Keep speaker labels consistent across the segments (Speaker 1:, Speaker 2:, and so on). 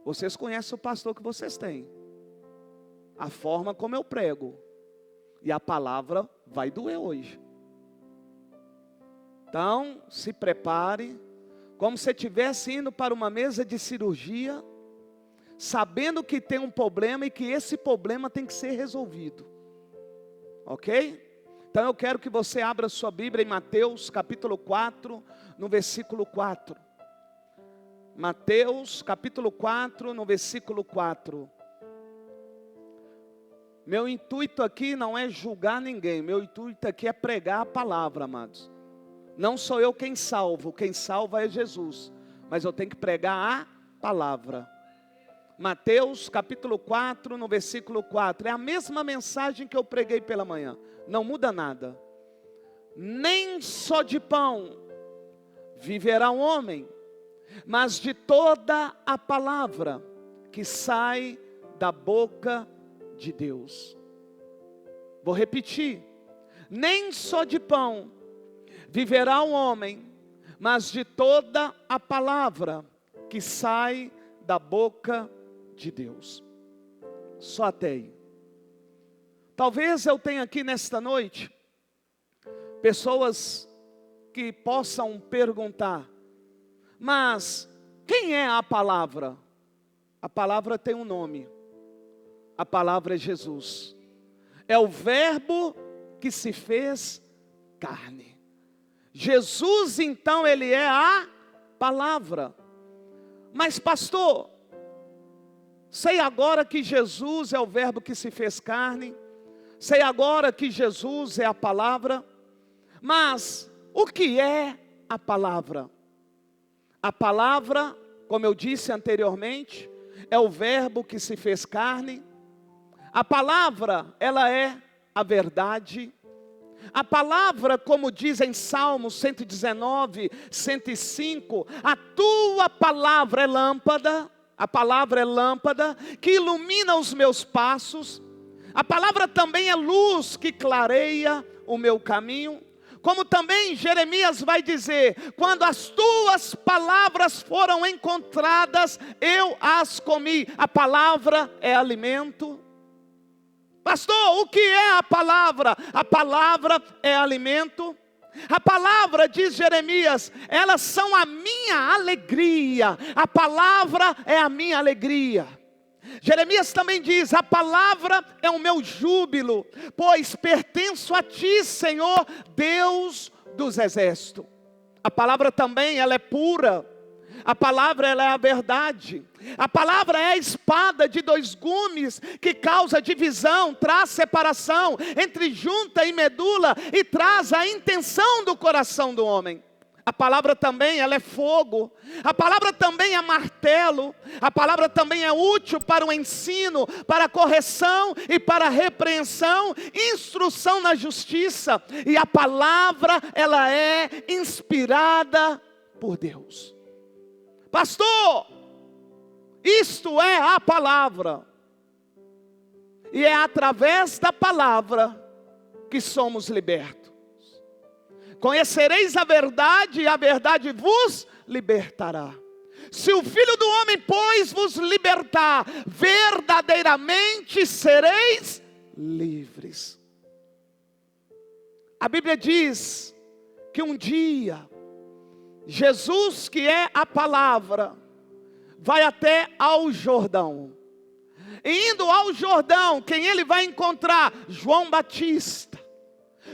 Speaker 1: Vocês conhecem o pastor que vocês têm, a forma como eu prego, e a palavra vai doer hoje. Então, se prepare, como se estivesse indo para uma mesa de cirurgia, sabendo que tem um problema e que esse problema tem que ser resolvido. Ok? Então eu quero que você abra sua Bíblia em Mateus capítulo 4, no versículo 4. Mateus capítulo 4, no versículo 4. Meu intuito aqui não é julgar ninguém, meu intuito aqui é pregar a palavra, amados. Não sou eu quem salva é Jesus, mas eu tenho que pregar a palavra. Mateus capítulo 4, no versículo 4, é a mesma mensagem que eu preguei pela manhã, não muda nada. Nem só de pão viverá um homem, mas de toda a palavra que sai da boca de Deus. Vou repetir, nem só de pão viverá um homem, mas de toda a palavra que sai da boca de Deus. Só até aí. Talvez eu tenha aqui nesta noite pessoas que possam perguntar: mas quem é a palavra? A palavra tem um nome. A palavra é Jesus. É o verbo que se fez carne. Jesus, então, ele é a palavra. Mas pastor, sei agora que Jesus é o verbo que se fez carne, sei agora que Jesus é a palavra, mas o que é a palavra? A palavra, como eu disse anteriormente, é o verbo que se fez carne. A palavra, ela é a verdade. A palavra, como diz em Salmos 119, 105, a tua palavra é lâmpada. A palavra é lâmpada que ilumina os meus passos. A palavra também é luz que clareia o meu caminho. Como também Jeremias vai dizer: quando as tuas palavras foram encontradas, eu as comi. A palavra é alimento. Pastor, o que é a palavra? A palavra é alimento. A palavra, diz Jeremias, elas são a minha alegria. A palavra é a minha alegria. Jeremias também diz: a palavra é o meu júbilo, pois pertenço a ti, Senhor, Deus dos exércitos. A palavra também, ela é pura. A palavra, ela é a verdade. A palavra é a espada de dois gumes que causa divisão, traz separação entre junta e medula e traz a intenção do coração do homem. A palavra também, ela é fogo. A palavra também é martelo. A palavra também é útil para o ensino, para a correção e para a repreensão, instrução na justiça. E a palavra, ela é inspirada por Deus. Pastor, isto é a palavra. E é através da palavra que somos libertos. Conhecereis a verdade e a verdade vos libertará. Se o Filho do Homem, pois, vos libertar, verdadeiramente sereis livres. A Bíblia diz que um dia, Jesus, que é a palavra, vai até ao Jordão. E indo ao Jordão, quem ele vai encontrar? João Batista.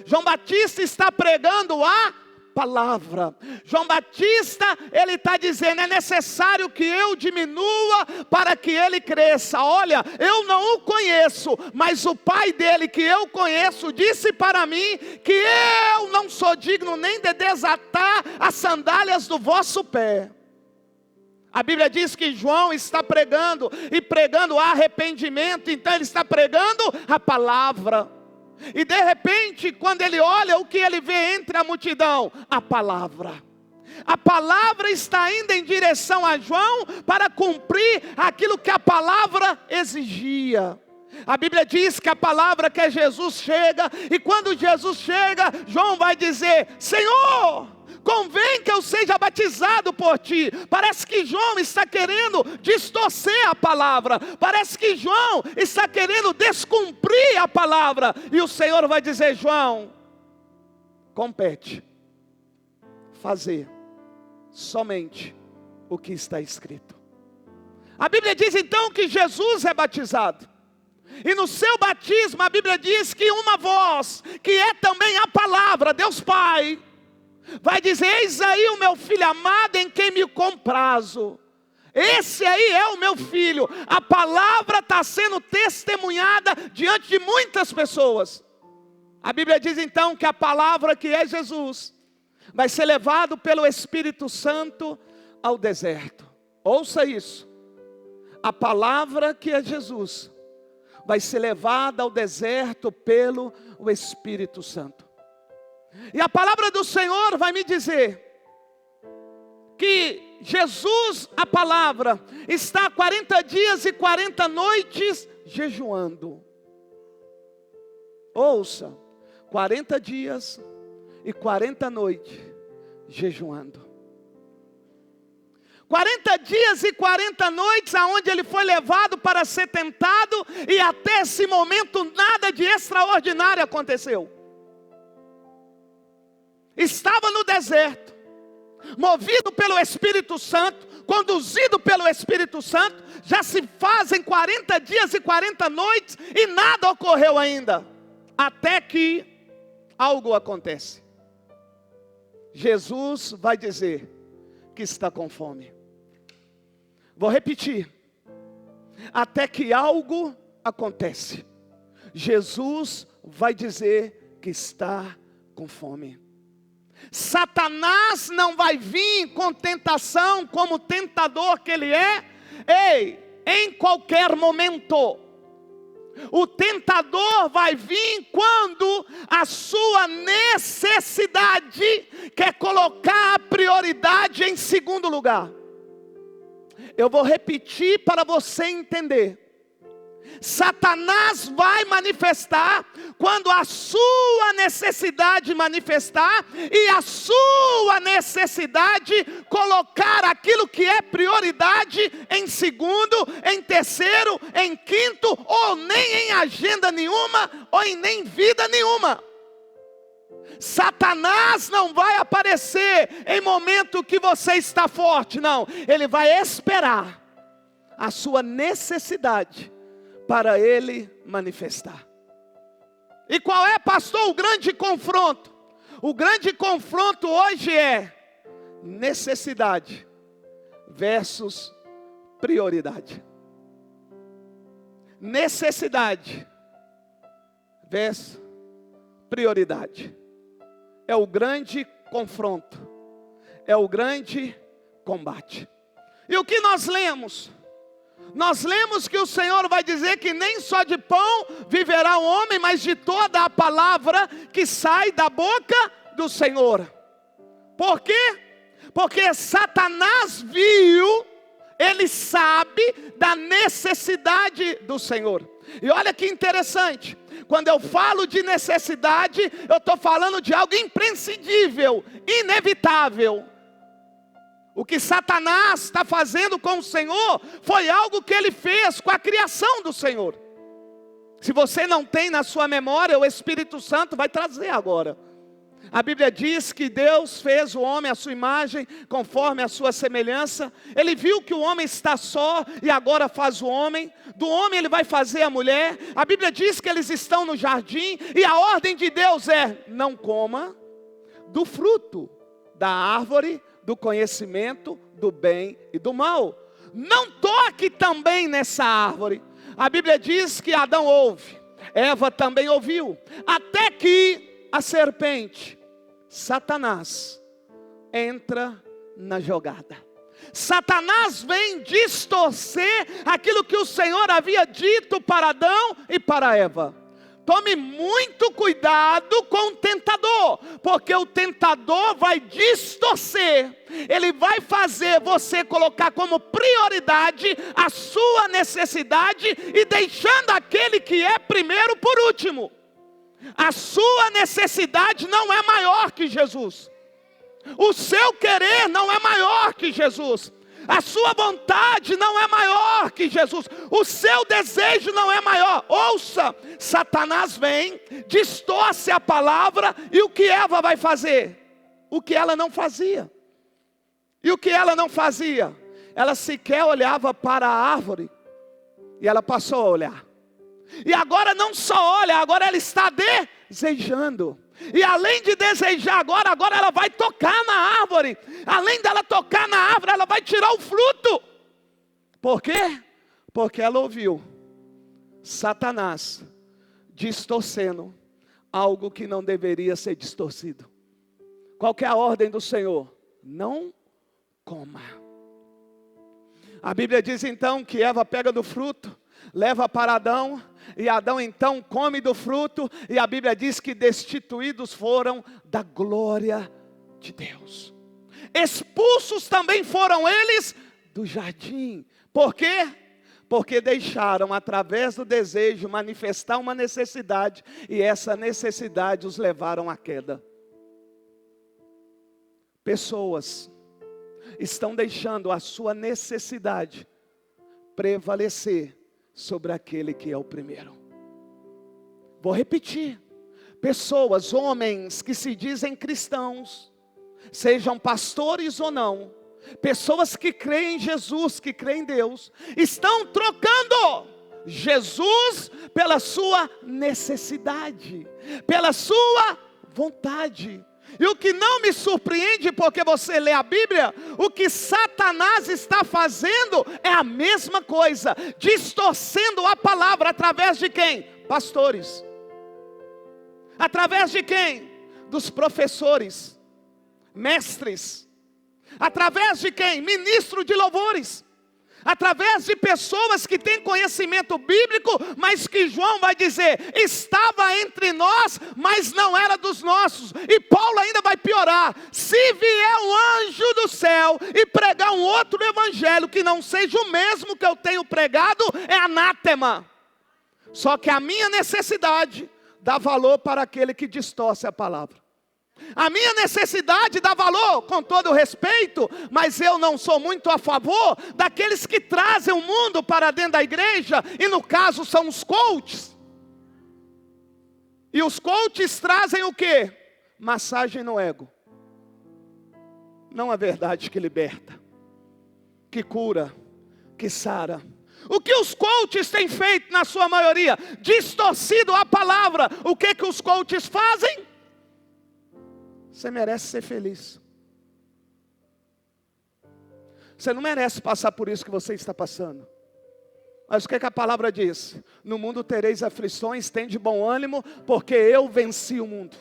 Speaker 1: João Batista está pregando a palavra. João Batista, ele está dizendo: é necessário que eu diminua para que ele cresça. Olha, eu não o conheço, mas o pai dele que eu conheço disse para mim que eu não sou digno nem de desatar as sandálias do vosso pé. A Bíblia diz que João está pregando, e pregando arrependimento, então ele está pregando a palavra. E de repente, quando ele olha, o que ele vê entre a multidão? A palavra. A palavra está indo em direção a João para cumprir aquilo que a palavra exigia. A Bíblia diz que a palavra que é Jesus chega, e quando Jesus chega, João vai dizer: Senhor, convém que eu seja batizado por ti. Parece que João está querendo distorcer a palavra. Parece que João está querendo descumprir a palavra. E o Senhor vai dizer: João, compete fazer somente o que está escrito. A Bíblia diz então que Jesus é batizado. E no seu batismo a Bíblia diz que uma voz, que é também a palavra, Deus Pai, vai dizer: eis aí o meu filho amado em quem me comprazo. Esse aí é o meu filho. A palavra está sendo testemunhada diante de muitas pessoas. A Bíblia diz então que a palavra, que é Jesus, vai ser levado pelo Espírito Santo ao deserto. Ouça isso. A palavra, que é Jesus, vai ser levada ao deserto pelo Espírito Santo. E a palavra do Senhor vai me dizer que Jesus, a palavra, está 40 dias e 40 noites jejuando. Ouça, 40 dias e 40 noites jejuando. 40 dias e 40 noites, aonde ele foi levado para ser tentado, e até esse momento nada de extraordinário aconteceu. Estava no deserto, movido pelo Espírito Santo, conduzido pelo Espírito Santo. Já se fazem 40 dias e 40 noites e nada ocorreu ainda, até que algo acontece. Jesus vai dizer que está com fome. Vou repetir. Até que algo acontece. Jesus vai dizer que está com fome. Satanás não vai vir com tentação como tentador que ele é. Em qualquer momento. O tentador vai vir quando a sua necessidade quer colocar a prioridade em segundo lugar. Eu vou repetir para você entender. Satanás vai manifestar quando a sua necessidade manifestar, e a sua necessidade colocar aquilo que é prioridade em segundo, em terceiro, em quinto, ou nem em agenda nenhuma, ou em nem vida nenhuma. Satanás não vai aparecer em momento que você está forte, não. Ele vai esperar a sua necessidade para ele manifestar. E qual é, pastor, o grande confronto? O grande confronto hoje é necessidade versus prioridade. Necessidade versus prioridade. É o grande confronto. É o grande combate. E o que nós lemos? Nós lemos que o Senhor vai dizer que nem só de pão viverá o homem, mas de toda a palavra que sai da boca do Senhor. Por quê? Porque Satanás viu, ele sabe da necessidade do Senhor. E olha que interessante, quando eu falo de necessidade, eu estou falando de algo imprescindível, inevitável. O que Satanás está fazendo com o Senhor foi algo que ele fez com a criação do Senhor. Se você não tem na sua memória, o Espírito Santo vai trazer agora. A Bíblia diz que Deus fez o homem à sua imagem, conforme a sua semelhança. Ele viu que o homem está só e agora faz o homem. Do homem ele vai fazer a mulher. A Bíblia diz que eles estão no jardim e a ordem de Deus é: não coma do fruto da árvore do conhecimento do bem e do mal. Não toque também nessa árvore. A Bíblia diz que Adão ouve, Eva também ouviu, até que a serpente, Satanás, entra na jogada. Satanás vem distorcer aquilo que o Senhor havia dito para Adão e para Eva. Tome muito cuidado com o tentador, porque o tentador vai distorcer, ele vai fazer você colocar como prioridade a sua necessidade e deixando aquele que é primeiro por último. A sua necessidade não é maior que Jesus. O seu querer não é maior que Jesus. A sua vontade não é maior que Jesus. O seu desejo não é maior. Ouça, Satanás vem, distorce a palavra. E o que Eva vai fazer? O que ela não fazia. E o que ela não fazia? Ela sequer olhava para a árvore. E ela passou a olhar. E agora não só olha, agora ela está desejando. E além de desejar agora ela vai tocar na árvore. Além dela tocar na árvore, ela vai tirar o fruto. Por quê? Porque ela ouviu Satanás distorcendo algo que não deveria ser distorcido. Qual que é a ordem do Senhor? Não coma. A Bíblia diz então que Eva pega do fruto, leva para Adão, e Adão então come do fruto, e a Bíblia diz que destituídos foram da glória de Deus. Expulsos também foram eles do jardim. Por quê? Porque deixaram através do desejo manifestar uma necessidade, e essa necessidade os levaram à queda. Pessoas estão deixando a sua necessidade prevalecer sobre aquele que é o primeiro. Vou repetir. Pessoas, homens que se dizem cristãos, sejam pastores ou não, pessoas que creem em Jesus, que creem em Deus, estão trocando Jesus pela sua necessidade, pela sua vontade. E o que não me surpreende, porque você lê a Bíblia, o que Satanás está fazendo é a mesma coisa, distorcendo a palavra através de quem? Pastores. Através de quem? Dos professores, mestres. Através de quem? Ministro de louvores. Através de pessoas que têm conhecimento bíblico, mas que João vai dizer, estava entre nós, mas não era dos nossos. E Paulo ainda vai piorar, se vier um anjo do céu e pregar um outro evangelho, que não seja o mesmo que eu tenho pregado, é anátema. Só que a minha necessidade dá valor para aquele que distorce a palavra. A minha necessidade dá valor, com todo o respeito, mas eu não sou muito a favor daqueles que trazem o mundo para dentro da igreja, e no caso são os coaches. E os coaches trazem o quê? Massagem no ego. Não a verdade que liberta, que cura, que sara. O que os coaches têm feito na sua maioria? Distorcido a palavra. O que os coaches fazem? Você merece ser feliz. Você não merece passar por isso que você está passando. Mas o que a palavra diz? No mundo tereis aflições, tende bom ânimo, porque eu venci o mundo.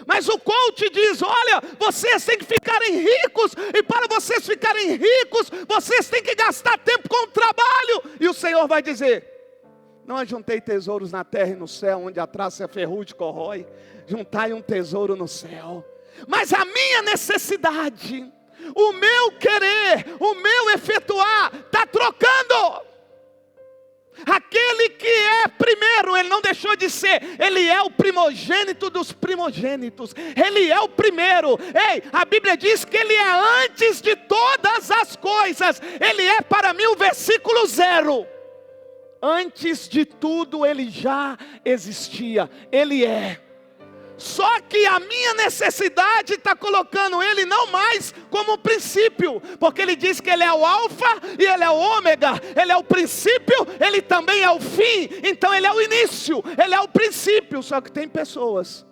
Speaker 1: Mas o coach diz, olha, vocês têm que ficarem ricos, e para vocês ficarem ricos, vocês têm que gastar tempo com o trabalho. E o Senhor vai dizer, não ajuntei tesouros na terra e no céu, onde a traça e a ferrugem corrói. Juntai um tesouro no céu. Mas a minha necessidade, o meu querer, o meu efetuar, está trocando. Aquele que é primeiro, ele não deixou de ser. Ele é o primogênito dos primogênitos. Ele é o primeiro. Ei, a Bíblia diz que ele é antes de todas as coisas. Ele é para mim o versículo 0. Antes de tudo ele já existia. Ele é. Só que a minha necessidade está colocando ele não mais como princípio, porque ele diz que ele é o alfa e ele é o ômega, ele é o princípio, ele também é o fim, então ele é o início, ele é o princípio. Só que tem pessoas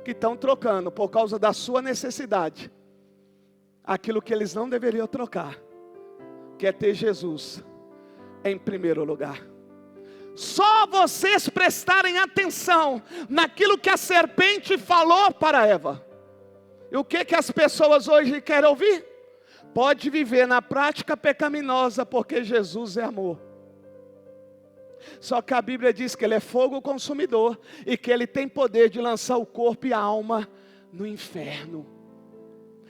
Speaker 1: que estão trocando por causa da sua necessidade, aquilo que eles não deveriam trocar, que é ter Jesus em primeiro lugar. Só vocês prestarem atenção naquilo que a serpente falou para Eva. E o que as pessoas hoje querem ouvir? Pode viver na prática pecaminosa, porque Jesus é amor. Só que a Bíblia diz que ele é fogo consumidor, e que ele tem poder de lançar o corpo e a alma no inferno.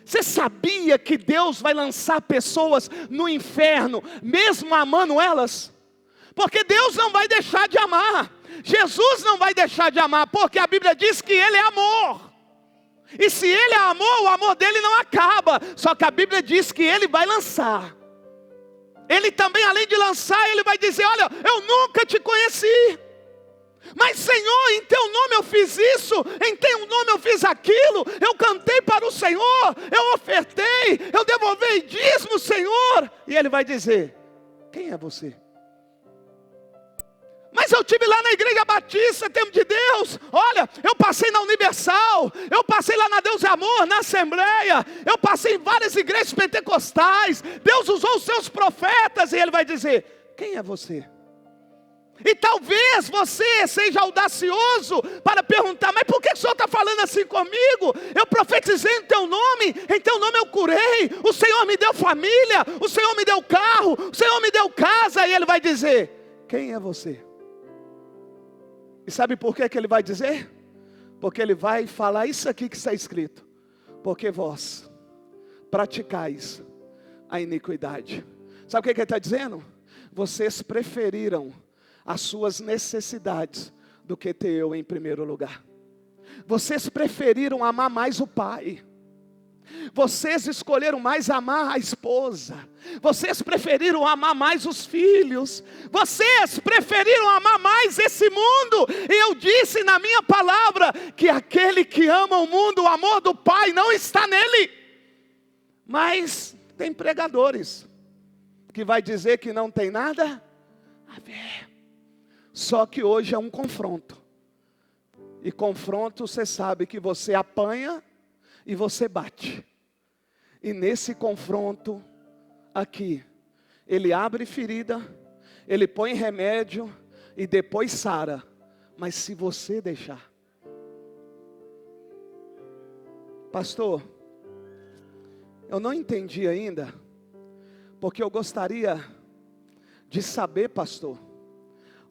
Speaker 1: Você sabia que Deus vai lançar pessoas no inferno, mesmo amando elas? Porque Deus não vai deixar de amar. Jesus não vai deixar de amar, porque a Bíblia diz que ele é amor. E se ele amou, o amor dele não acaba. Só que a Bíblia diz que ele vai lançar. Ele também, além de lançar, ele vai dizer: olha, eu nunca te conheci. Mas Senhor, em teu nome eu fiz isso, em teu nome eu fiz aquilo, eu cantei para o Senhor, eu ofertei, eu devolvi dízimo, Senhor. E ele vai dizer: quem é você? Mas eu estive lá na Igreja Batista, Tempo de Deus. Olha, eu passei na Universal, eu passei lá na Deus e Amor, na Assembleia, eu passei em várias igrejas pentecostais. Deus usou os seus profetas. E ele vai dizer: quem é você? E talvez você seja audacioso para perguntar: mas por que o Senhor está falando assim comigo? Eu profetizei em teu nome eu curei, o Senhor me deu família, o Senhor me deu carro, o Senhor me deu casa. E ele vai dizer: quem é você? E sabe por que ele vai dizer? Porque ele vai falar isso aqui que está escrito: porque vós praticais a iniquidade. Sabe o que ele está dizendo? Vocês preferiram as suas necessidades do que ter eu em primeiro lugar. Vocês preferiram amar mais o pai. Vocês escolheram mais amar a esposa. Vocês preferiram amar mais os filhos. Vocês preferiram amar mais esse mundo. E eu disse na minha palavra que aquele que ama o mundo, o amor do pai não está nele. Mas tem pregadores que vai dizer que não tem nada a ver. Só que hoje é um confronto. E confronto, você sabe que você apanha e você bate. E nesse confronto aqui, ele abre ferida, ele põe remédio e depois sara. Mas se você deixar. Pastor, eu não entendi ainda, porque eu gostaria de saber, pastor,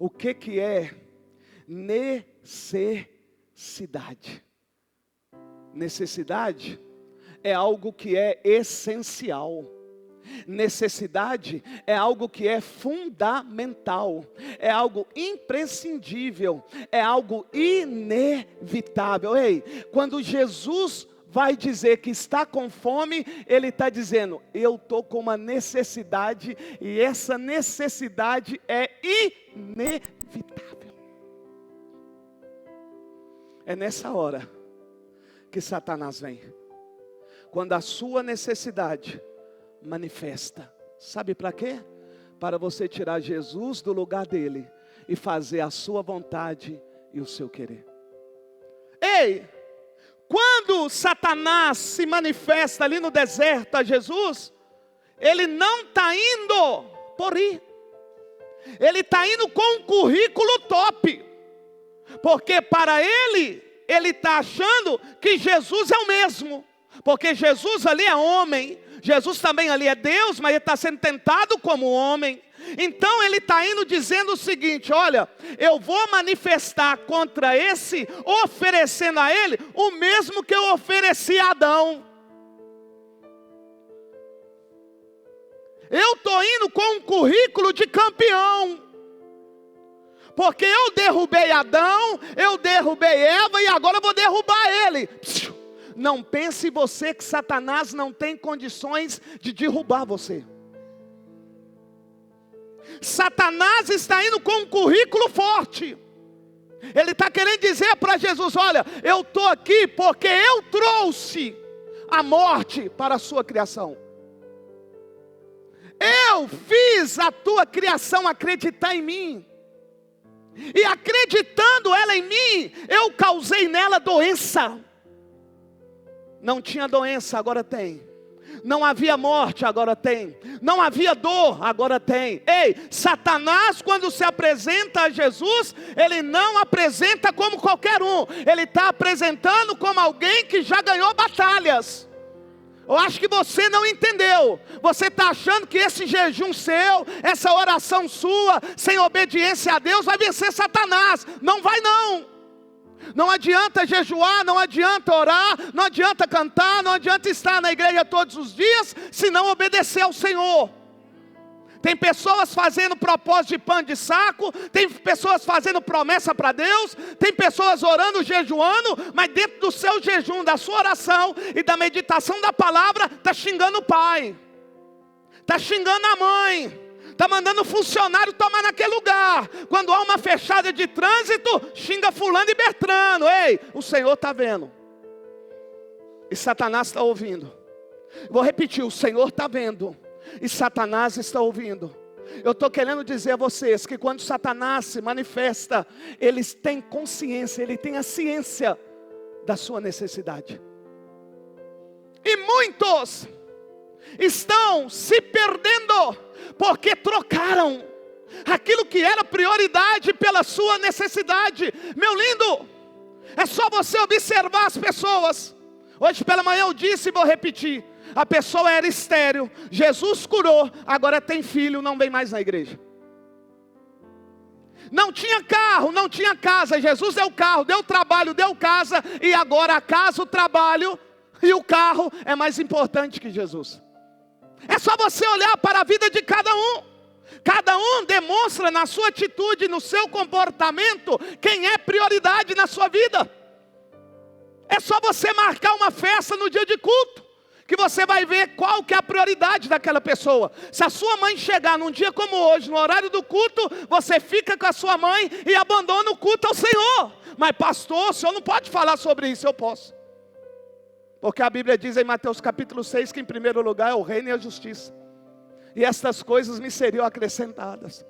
Speaker 1: o que é necessidade. Necessidade é algo que é essencial. Necessidade é algo que é fundamental, é algo imprescindível, é algo inevitável. Ei, quando Jesus vai dizer que está com fome, ele está dizendo: eu estou com uma necessidade, e essa necessidade é inevitável. É nessa hora que Satanás vem, quando a sua necessidade manifesta. Sabe para quê? Para você tirar Jesus do lugar dele e fazer a sua vontade e o seu querer. Ei, quando Satanás se manifesta ali no deserto a Jesus, ele não está indo por ir. Ele está indo com um currículo top. Porque para ele está achando que Jesus é o mesmo. Porque Jesus ali é homem. Jesus também ali é Deus, mas ele está sendo tentado como homem. Então ele está indo dizendo o seguinte: olha, eu vou manifestar contra esse, oferecendo a ele o mesmo que eu ofereci a Adão. Eu estou indo com um currículo de campeão. Porque eu derrubei Adão, eu derrubei Eva e agora eu vou derrubar ele. Não pense você que Satanás não tem condições de derrubar você. Satanás está indo com um currículo forte. Ele está querendo dizer para Jesus: olha, eu estou aqui porque eu trouxe a morte para a sua criação. Eu fiz a tua criação acreditar em mim. E acreditando ela em mim, eu causei nela doença. Não tinha doença, agora tem. Não havia morte, agora tem. Não havia dor, agora tem. Ei, Satanás, quando se apresenta a Jesus, ele não apresenta como qualquer um. Ele está apresentando como alguém que já ganhou batalhas. Eu acho que você não entendeu. Você está achando que esse jejum seu, essa oração sua, sem obediência a Deus, vai vencer Satanás. Não vai não. Não adianta jejuar, não adianta orar, não adianta cantar, não adianta estar na igreja todos os dias, se não obedecer ao Senhor. Tem pessoas fazendo propósito de pano de saco, tem pessoas fazendo promessa para Deus, tem pessoas orando, jejuando, mas dentro do seu jejum, da sua oração e da meditação da palavra, está xingando o pai, está xingando a mãe, está mandando o funcionário tomar naquele lugar. Quando há uma fechada de trânsito, xinga fulano e Bertrano. Ei, o Senhor está vendo. E Satanás está ouvindo. Vou repetir, o Senhor está vendo. E Satanás está ouvindo. Eu estou querendo dizer a vocês que quando Satanás se manifesta, eles têm consciência, ele tem a ciência da sua necessidade. E muitos estão se perdendo, porque trocaram aquilo que era prioridade pela sua necessidade. Meu lindo, é só você observar as pessoas. Hoje pela manhã eu disse e vou repetir. A pessoa era estéril, Jesus curou, agora tem filho, não vem mais na igreja. Não tinha carro, não tinha casa, Jesus deu carro, deu trabalho, deu casa, e agora a casa, o trabalho e o carro é mais importante que Jesus. É só você olhar para a vida de cada um. Cada um demonstra na sua atitude, no seu comportamento, quem é prioridade na sua vida. É só você marcar uma festa no dia de culto, que você vai ver qual que é a prioridade daquela pessoa. Se a sua mãe chegar num dia como hoje, no horário do culto, você fica com a sua mãe e abandona o culto ao Senhor. Mas pastor, o senhor não pode falar sobre isso. Eu posso. Porque a Bíblia diz em Mateus capítulo 6, que em primeiro lugar é o reino e a justiça. E estas coisas me seriam acrescentadas.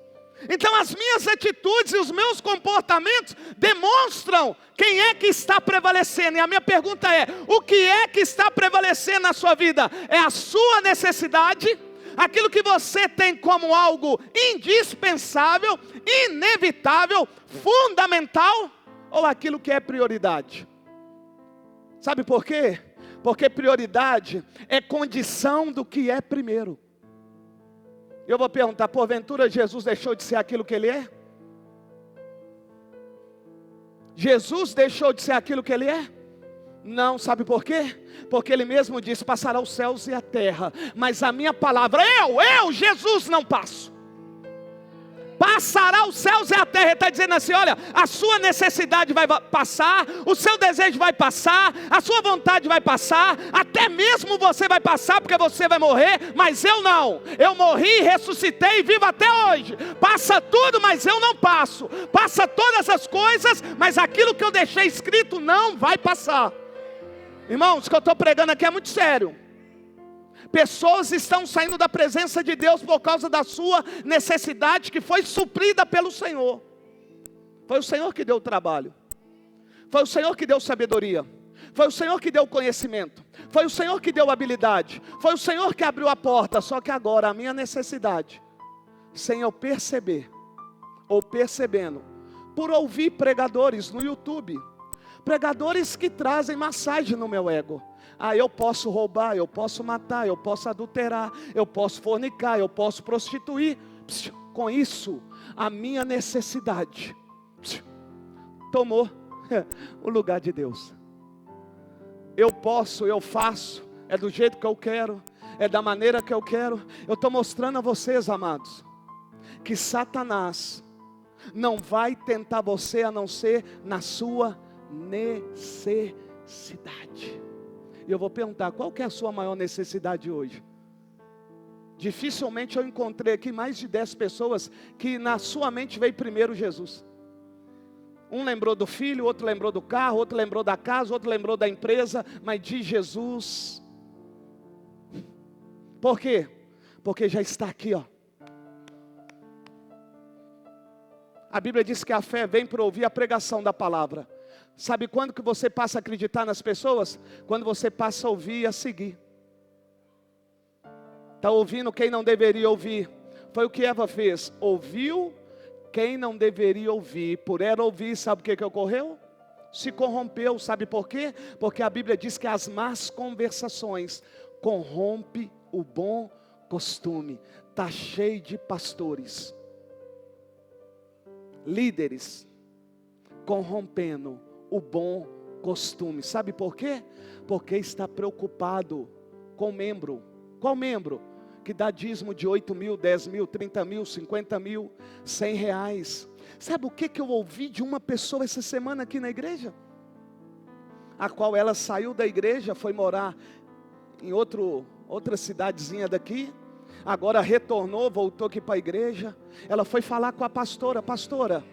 Speaker 1: Então as minhas atitudes e os meus comportamentos demonstram quem é que está prevalecendo. E a minha pergunta é: o que é que está prevalecendo na sua vida? É a sua necessidade? Aquilo que você tem como algo indispensável, inevitável, fundamental? Ou aquilo que é prioridade? Sabe por quê? Porque prioridade é condição do que é primeiro. Eu vou perguntar, porventura Jesus deixou de ser aquilo que Ele é? Jesus deixou de ser aquilo que Ele é? Não, sabe por quê? Porque Ele mesmo disse, passará os céus e a terra, mas a minha palavra, Jesus não passo. Passará os céus e a terra. Ele está dizendo assim, olha, a sua necessidade vai passar, o seu desejo vai passar, a sua vontade vai passar, até mesmo você vai passar, porque você vai morrer, mas eu não. Eu morri, ressuscitei e vivo até hoje. Passa tudo, mas eu não passo. Passa todas as coisas, mas aquilo que eu deixei escrito não vai passar. Irmãos, o que eu estou pregando aqui é muito sério. Pessoas estão saindo da presença de Deus por causa da sua necessidade que foi suprida pelo Senhor. Foi o Senhor que deu o trabalho. Foi o Senhor que deu sabedoria. Foi o Senhor que deu conhecimento. Foi o Senhor que deu habilidade. Foi o Senhor que abriu a porta. Só que agora a minha necessidade, sem eu perceber, ou percebendo, por ouvir pregadores no YouTube, pregadores que trazem massagem no meu ego. Eu posso roubar, eu posso matar, eu posso adulterar, eu posso fornicar, eu posso prostituir. Com isso, a minha necessidade tomou o lugar de Deus. Eu posso, eu faço, é do jeito que eu quero, é da maneira que eu quero. Eu estou mostrando a vocês, amados, que Satanás não vai tentar você a não ser na sua necessidade. E eu vou perguntar, qual que é a sua maior necessidade hoje? Dificilmente eu encontrei aqui mais de 10 pessoas que na sua mente veio primeiro Jesus. Um lembrou do filho, outro lembrou do carro, outro lembrou da casa, outro lembrou da empresa, mas de Jesus. Por quê? Porque já está aqui, ó. A Bíblia diz que a fé vem por ouvir a pregação da palavra. Sabe quando que você passa a acreditar nas pessoas? Quando você passa a ouvir e a seguir. Está ouvindo quem não deveria ouvir. Foi o que Eva fez. Ouviu quem não deveria ouvir. Por ela ouvir, sabe o que ocorreu? Se corrompeu. Sabe por quê? Porque a Bíblia diz que as más conversações corrompem o bom costume. Está cheio de pastores, líderes, corrompendo o bom costume. Sabe por quê? Porque está preocupado com o membro. Qual membro? que dá dízimo de 8 mil, 10 mil, 30 mil, 50 mil, 100 reais. Sabe o que eu ouvi de uma pessoa essa semana aqui na igreja? A qual ela saiu da igreja, foi morar em outra cidadezinha daqui. Agora retornou, voltou aqui para a igreja. Ela foi falar com a pastora: pastora,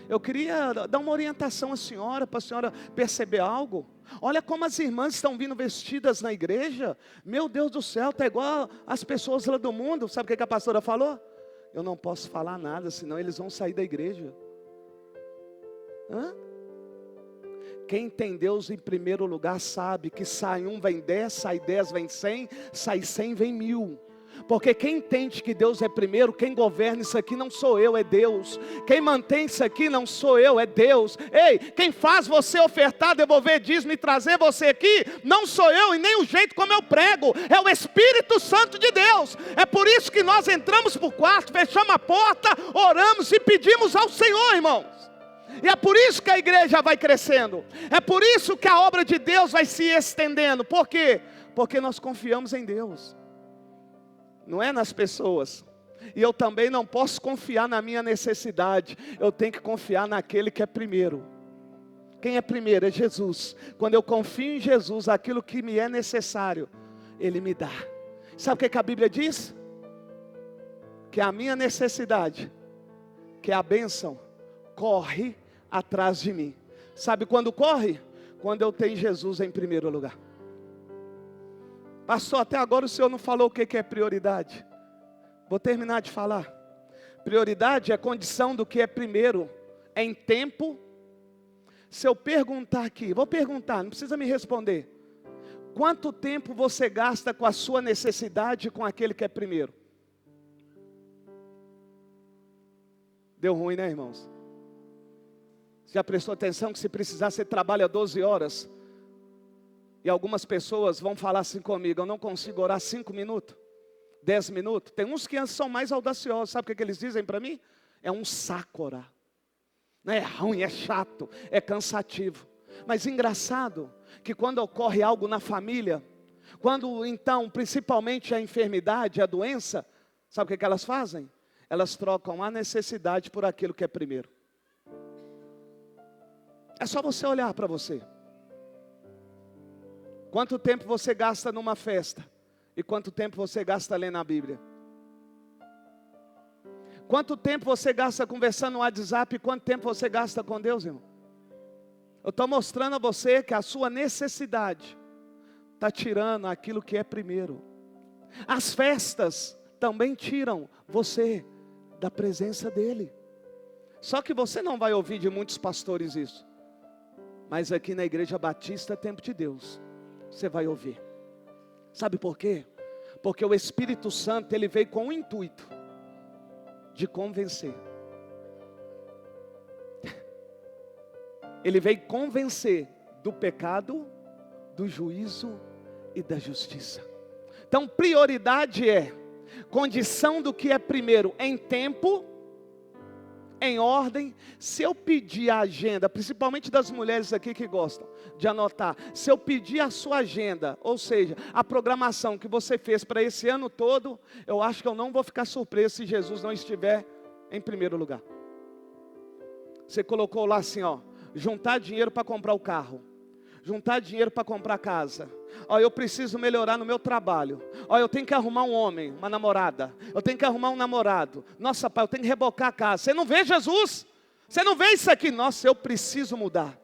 Speaker 1: eu queria dar uma orientação à senhora, para a senhora perceber algo. Olha como as irmãs estão vindo vestidas na igreja. Meu Deus do céu, está igual as pessoas lá do mundo. Sabe o que a pastora falou? Eu não posso falar nada, senão eles vão sair da igreja. Quem tem Deus em primeiro lugar sabe que sai 1 vem 10, sai 10 vem 100, sai 100 vem 1000. Porque quem entende que Deus é primeiro, quem governa isso aqui não sou eu, é Deus. Quem mantém isso aqui não sou eu, é Deus. Ei, quem faz você ofertar, devolver dízimo e trazer você aqui, não sou eu e nem o jeito como eu prego, é o Espírito Santo de Deus. É por isso que nós entramos para o quarto, fechamos a porta, oramos e pedimos ao Senhor, irmãos. E é por isso que a igreja vai crescendo. É por isso que a obra de Deus vai se estendendo. Por quê? Porque nós confiamos em Deus, não é nas pessoas. E eu também não posso confiar na minha necessidade. Eu tenho que confiar naquele que é primeiro. Quem é primeiro? É Jesus. Quando eu confio em Jesus, aquilo que me é necessário, Ele me dá. Sabe o que a Bíblia diz? Que a minha necessidade, que é a bênção, corre atrás de mim. Sabe quando corre? Quando eu tenho Jesus em primeiro lugar. Pastor, até agora o senhor não falou o que é prioridade. Vou terminar de falar. Prioridade é condição do que é primeiro em tempo. Se eu perguntar aqui, vou perguntar, não precisa me responder. Quanto tempo você gasta com a sua necessidade com aquele que é primeiro? Deu ruim, né, irmãos? Você já prestou atenção que se precisar você trabalha 12 horas? E algumas pessoas vão falar assim comigo: eu não consigo orar 5 minutos, 10 minutos. Tem uns que são mais audaciosos. Sabe o que eles dizem para mim? É um saco orar. Não é ruim, é chato, é cansativo. Mas engraçado que quando ocorre algo na família, quando então principalmente a enfermidade, a doença, sabe o que elas fazem? Elas trocam a necessidade por aquilo que é primeiro. É só você olhar para você. Quanto tempo você gasta numa festa? E quanto tempo você gasta lendo a Bíblia? Quanto tempo você gasta conversando no WhatsApp? E quanto tempo você gasta com Deus, irmão? Eu estou mostrando a você que a sua necessidade está tirando aquilo que é primeiro. As festas também tiram você da presença dEle. Só que você não vai ouvir de muitos pastores isso. Mas aqui na Igreja Batista Tempo de Deus, você vai ouvir. Sabe por quê? Porque o Espírito Santo, ele veio com o intuito de convencer. Ele veio convencer do pecado, do juízo e da justiça. Então prioridade é condição do que é primeiro em tempo, em ordem. Se eu pedir a agenda, principalmente das mulheres aqui que gostam de anotar, se eu pedir a sua agenda, ou seja, a programação que você fez para esse ano todo, eu acho que eu não vou ficar surpreso se Jesus não estiver em primeiro lugar. Você colocou lá assim, ó, juntar dinheiro para comprar o carro, juntar dinheiro para comprar casa. Ó, eu preciso melhorar no meu trabalho. Ó, eu tenho que arrumar um homem, uma namorada. Eu tenho que arrumar um namorado. Nossa, pai, eu tenho que rebocar a casa. Você não vê Jesus? Você não vê isso aqui? Nossa, eu preciso mudar.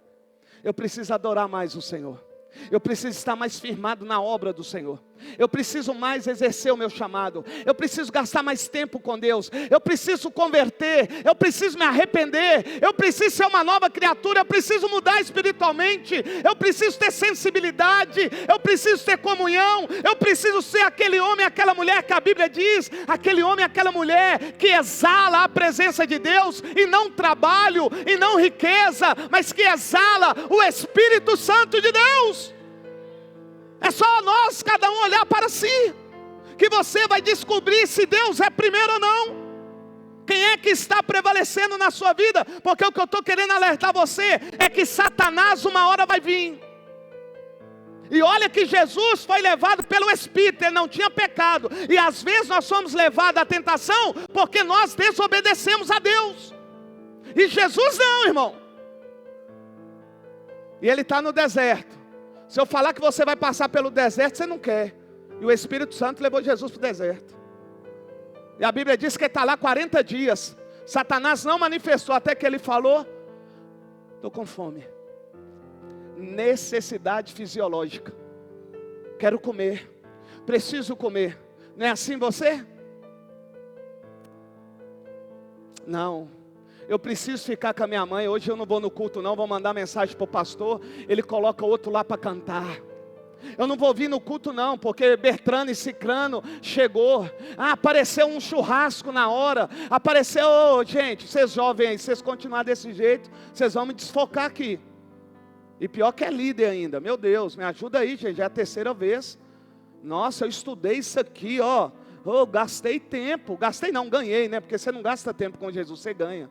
Speaker 1: Eu preciso adorar mais o Senhor. Eu preciso estar mais firmado na obra do Senhor. Eu preciso mais exercer o meu chamado. Eu preciso gastar mais tempo com Deus. Eu preciso converter. Eu preciso me arrepender. Eu preciso ser uma nova criatura. Eu preciso mudar espiritualmente. Eu preciso ter sensibilidade. Eu preciso ter comunhão. Eu preciso ser aquele homem, aquela mulher que a Bíblia diz, aquele homem, aquela mulher que exala a presença de Deus, e não trabalho, e não riqueza, mas que exala o Espírito Santo de Deus. É só nós, cada um, olhar para si, que você vai descobrir se Deus é primeiro ou não. Quem é que está prevalecendo na sua vida? Porque o que eu estou querendo alertar você é que Satanás uma hora vai vir. E olha que Jesus foi levado pelo Espírito, ele não tinha pecado. E às vezes nós somos levados à tentação porque nós desobedecemos a Deus. E Jesus não, irmão. E ele está no deserto. Se eu falar que você vai passar pelo deserto, você não quer. E o Espírito Santo levou Jesus para o deserto. E a Bíblia diz que ele está lá 40 dias. Satanás não manifestou até que ele falou: estou com fome. Necessidade fisiológica. Quero comer. Preciso comer. Não é assim você? Não. Eu preciso ficar com a minha mãe. Hoje eu não vou no culto não. Vou mandar mensagem para o pastor. Ele coloca outro lá para cantar. Eu não vou vir no culto não, porque Bertrano e Cicrano chegou. Apareceu um churrasco na hora. Apareceu, gente, vocês jovens aí, se vocês continuarem desse jeito, vocês vão me desfocar aqui. E pior que é líder ainda. Meu Deus, me ajuda aí, gente, já é a terceira vez. Nossa, eu estudei isso aqui, ó. Gastei tempo. Gastei não, ganhei, né? Porque você não gasta tempo com Jesus, você ganha.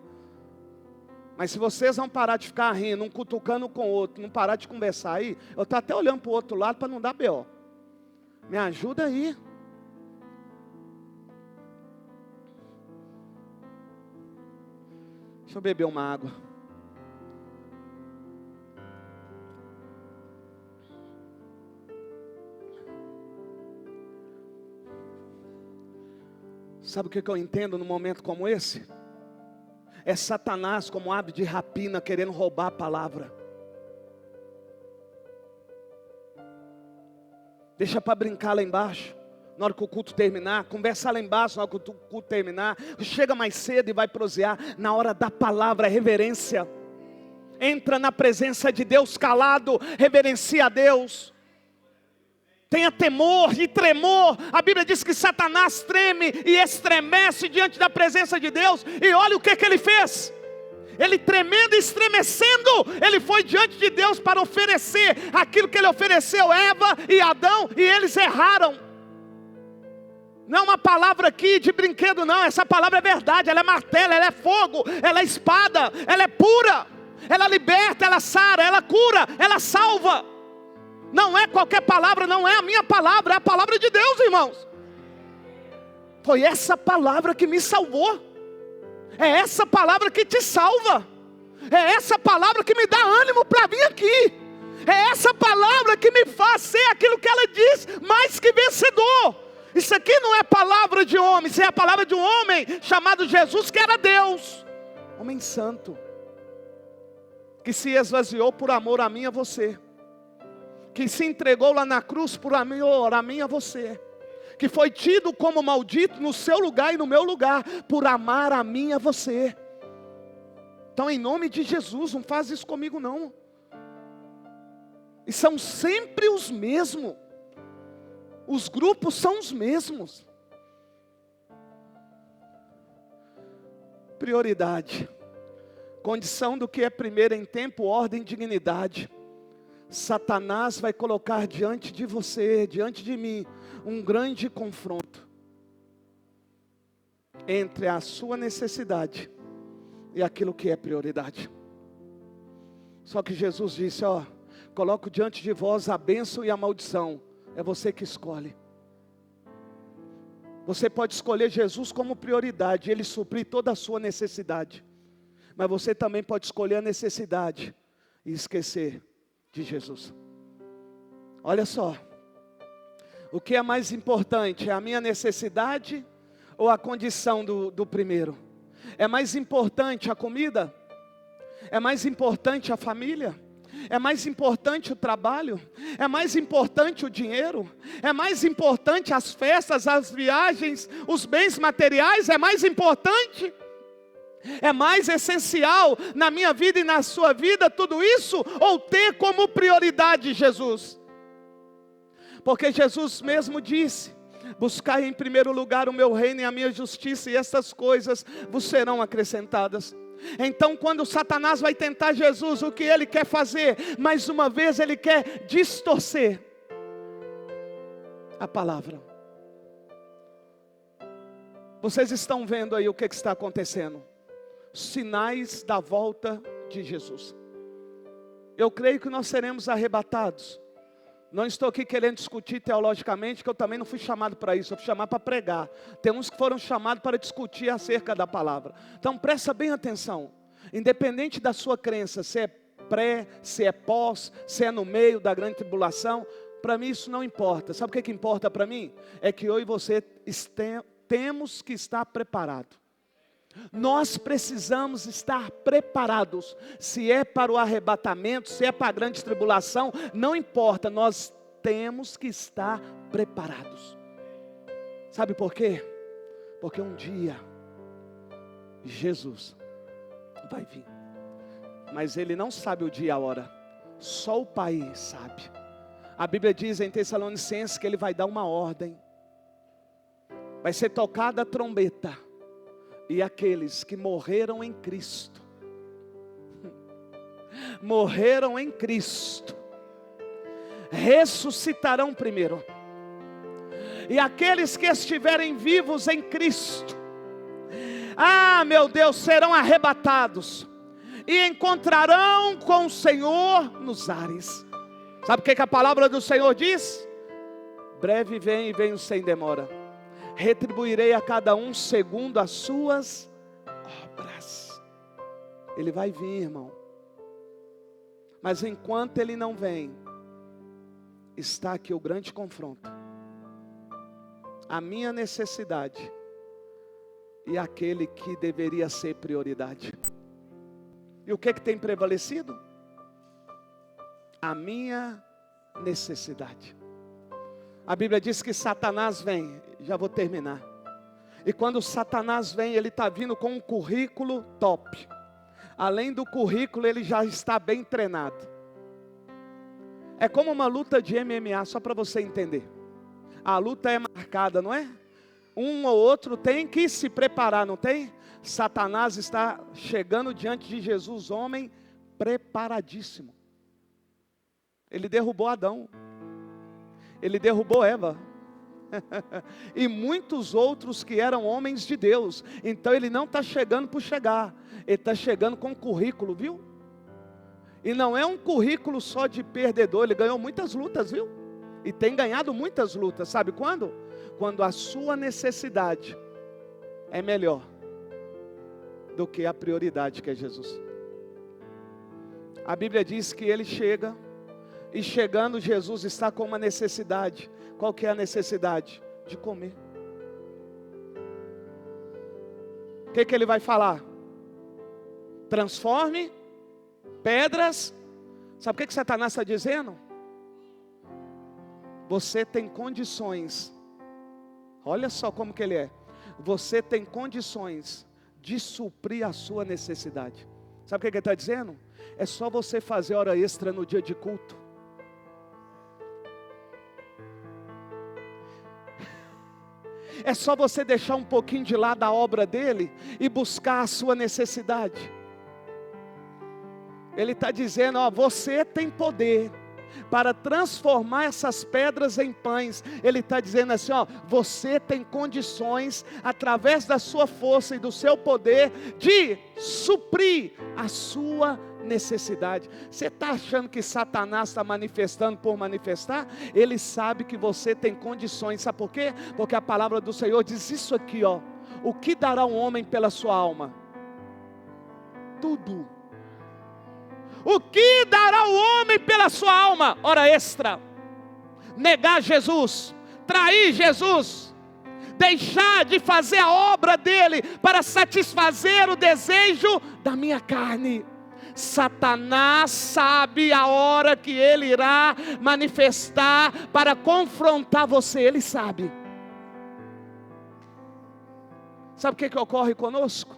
Speaker 1: Mas se vocês não parar de ficar rindo, um cutucando com o outro, não parar de conversar aí, eu estou até olhando para o outro lado para não dar B.O. Me ajuda aí. Deixa eu beber uma água. Sabe o que eu entendo num momento como esse? É Satanás como ave de rapina querendo roubar a palavra. Deixa para brincar lá embaixo. Na hora que o culto terminar, conversa lá embaixo na hora que o culto terminar. Chega mais cedo e vai prosear. Na hora da palavra, reverência. Entra na presença de Deus calado, reverencia a Deus. Tenha temor e tremor. A Bíblia diz que Satanás treme e estremece diante da presença de Deus. E olha o que ele fez. Ele tremendo e estremecendo, ele foi diante de Deus para oferecer aquilo que ele ofereceu a Eva e Adão, e eles erraram. Não é uma palavra aqui de brinquedo não, essa palavra é verdade, ela é martelo, ela é fogo, ela é espada, ela é pura, ela liberta, ela sara, ela cura, ela salva. Não é qualquer palavra, não é a minha palavra, é a palavra de Deus, irmãos. Foi essa palavra que me salvou. É essa palavra que te salva. É essa palavra que me dá ânimo para vir aqui. É essa palavra que me faz ser aquilo que ela diz, mais que vencedor. Isso aqui não é palavra de homem, isso é a palavra de um homem chamado Jesus, que era Deus. Homem santo. Que se esvaziou por amor a mim e a você. Que se entregou lá na cruz por amor a mim e a você. Que foi tido como maldito no seu lugar e no meu lugar, por amar a mim e a você. Então em nome de Jesus, não faz isso comigo não. E são sempre os mesmos. Os grupos são os mesmos. Prioridade. Condição do que é primeiro em tempo, ordem e dignidade. Satanás vai colocar diante de você, diante de mim, um grande confronto entre a sua necessidade e aquilo que é prioridade. Só que Jesus disse, coloco diante de vós a bênção e a maldição. É você que escolhe. Você pode escolher Jesus como prioridade, Ele suprir toda a sua necessidade. Mas você também pode escolher a necessidade e esquecer de Jesus. Olha só. O que é mais importante? É a minha necessidade ou a condição do primeiro? É mais importante a comida? É mais importante a família? É mais importante o trabalho? É mais importante o dinheiro? É mais importante as festas, as viagens, os bens materiais? É mais importante? É mais essencial na minha vida e na sua vida tudo isso? Ou ter como prioridade Jesus? Porque Jesus mesmo disse, buscai em primeiro lugar o meu reino e a minha justiça, e essas coisas vos serão acrescentadas. Então quando Satanás vai tentar Jesus, o que ele quer fazer? Mais uma vez ele quer distorcer a palavra. Vocês estão vendo aí o que está acontecendo? Sinais da volta de Jesus. Eu creio que nós seremos arrebatados Não estou aqui querendo discutir teologicamente, que eu também não fui chamado para isso, eu fui chamado para pregar. Tem uns que foram chamados para discutir acerca da palavra. Então presta bem atenção. Independente da sua crença, se é pré, se é pós, se é no meio da grande tribulação, para mim isso não importa. Sabe o que importa para mim? É que eu e você temos que estar preparados. Nós precisamos estar preparados. Se é para o arrebatamento, se é para a grande tribulação, não importa, nós temos que estar preparados. Sabe por quê? Porque um dia Jesus vai vir, mas Ele não sabe o dia e a hora, só o Pai sabe. A Bíblia diz em Tessalonicenses que Ele vai dar uma ordem, vai ser tocada a trombeta, e aqueles que morreram em Cristo, morreram em Cristo, ressuscitarão primeiro. E aqueles que estiverem vivos em Cristo, meu Deus, serão arrebatados e encontrarão com o Senhor nos ares. Sabe o que a palavra do Senhor diz? Breve vem e venho sem demora. Retribuirei a cada um segundo as suas obras. Ele vai vir, irmão. Mas enquanto Ele não vem, está aqui o grande confronto. A minha necessidade e aquele que deveria ser prioridade. E o que tem prevalecido? A minha necessidade. A Bíblia diz que Satanás vem, já vou terminar. E quando Satanás vem, ele está vindo com um currículo top. Além do currículo, ele já está bem treinado. É como uma luta de MMA, só para você entender. A luta é marcada, não é? Um ou outro tem que se preparar, não tem? Satanás está chegando diante de Jesus, homem preparadíssimo. Ele derrubou Adão. Ele derrubou Eva. E muitos outros que eram homens de Deus. Então ele não está chegando por chegar. Ele está chegando com um currículo, viu? E não é um currículo só de perdedor. Ele ganhou muitas lutas, viu? E tem ganhado muitas lutas. Sabe quando? Quando a sua necessidade é melhor do que a prioridade que é Jesus. A Bíblia diz que ele chega. E chegando, Jesus está com uma necessidade. Qual que é a necessidade? De comer. O que ele vai falar? Transforme pedras. Sabe o que Satanás está dizendo? Você tem condições. Olha só como que ele é. Você tem condições de suprir a sua necessidade. Sabe o que ele está dizendo? É só você fazer hora extra no dia de culto. É só você deixar um pouquinho de lado a obra dele e buscar a sua necessidade. Ele está dizendo, você tem poder para transformar essas pedras em pães. Ele está dizendo assim, você tem condições, através da sua força e do seu poder, de suprir a sua necessidade. Você está achando que Satanás está manifestando por manifestar? Ele sabe que você tem condições. Sabe por quê? Porque a palavra do Senhor diz isso aqui, o que dará um homem pela sua alma? Tudo. O que dará o homem pela sua alma? Hora extra. Negar Jesus, trair Jesus, deixar de fazer a obra dele para satisfazer o desejo da minha carne. Satanás sabe a hora que ele irá manifestar para confrontar você. Ele sabe. Sabe o que ocorre conosco?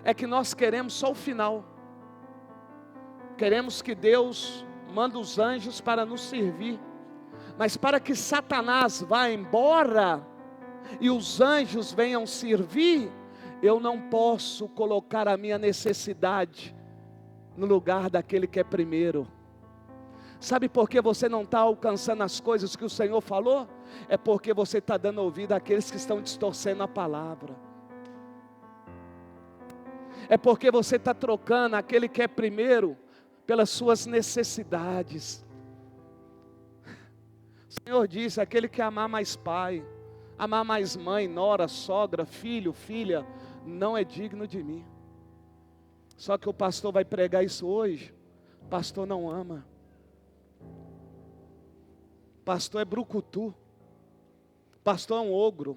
Speaker 1: É que nós queremos só o final. Queremos que Deus mande os anjos para nos servir. Mas para que Satanás vá embora e os anjos venham servir, eu não posso colocar a minha necessidade no lugar daquele que é primeiro. Sabe por que você não está alcançando as coisas que o Senhor falou? É porque você está dando ouvido àqueles que estão distorcendo a palavra. É porque você está trocando aquele que é primeiro pelas suas necessidades. O Senhor disse: aquele que amar mais pai, amar mais mãe, nora, sogra, filho, filha, não é digno de mim. Só que o pastor vai pregar isso hoje. O pastor não ama. O pastor é brucutu. O pastor é um ogro.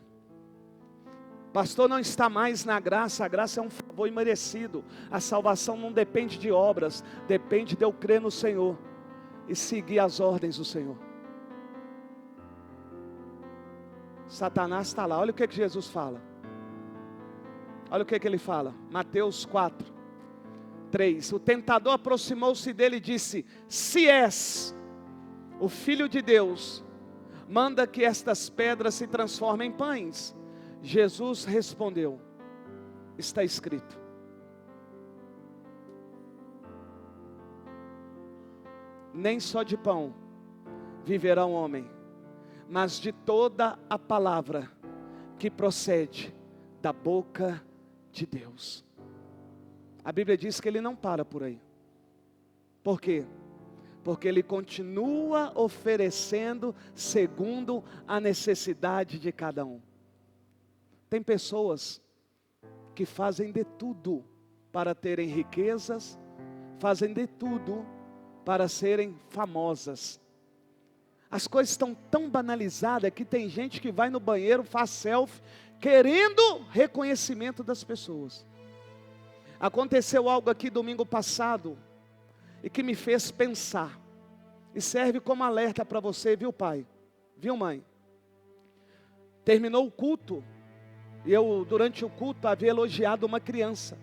Speaker 1: O pastor não está mais na graça. A graça é um favor imerecido. A salvação não depende de obras. Depende de eu crer no Senhor e seguir as ordens do Senhor. Satanás está lá. Olha o que Jesus fala. Olha o que ele fala. Mateus 4, 3. O tentador aproximou-se dele e disse: se és o Filho de Deus, manda que estas pedras se transformem em pães. Jesus respondeu: está escrito. Nem só de pão viverá um homem, mas de toda a palavra que procede da boca de Deus. A Bíblia diz que ele não para por aí. Por quê? Porque ele continua oferecendo segundo a necessidade de cada um. Tem pessoas que fazem de tudo para terem riquezas, fazem de tudo para serem famosas. As coisas estão tão banalizadas que tem gente que vai no banheiro, faz selfie, querendo reconhecimento das pessoas. Aconteceu algo aqui domingo passado e que me fez pensar, e serve como alerta para você, viu pai? Viu mãe? Terminou o culto, e eu durante o culto havia elogiado uma criança.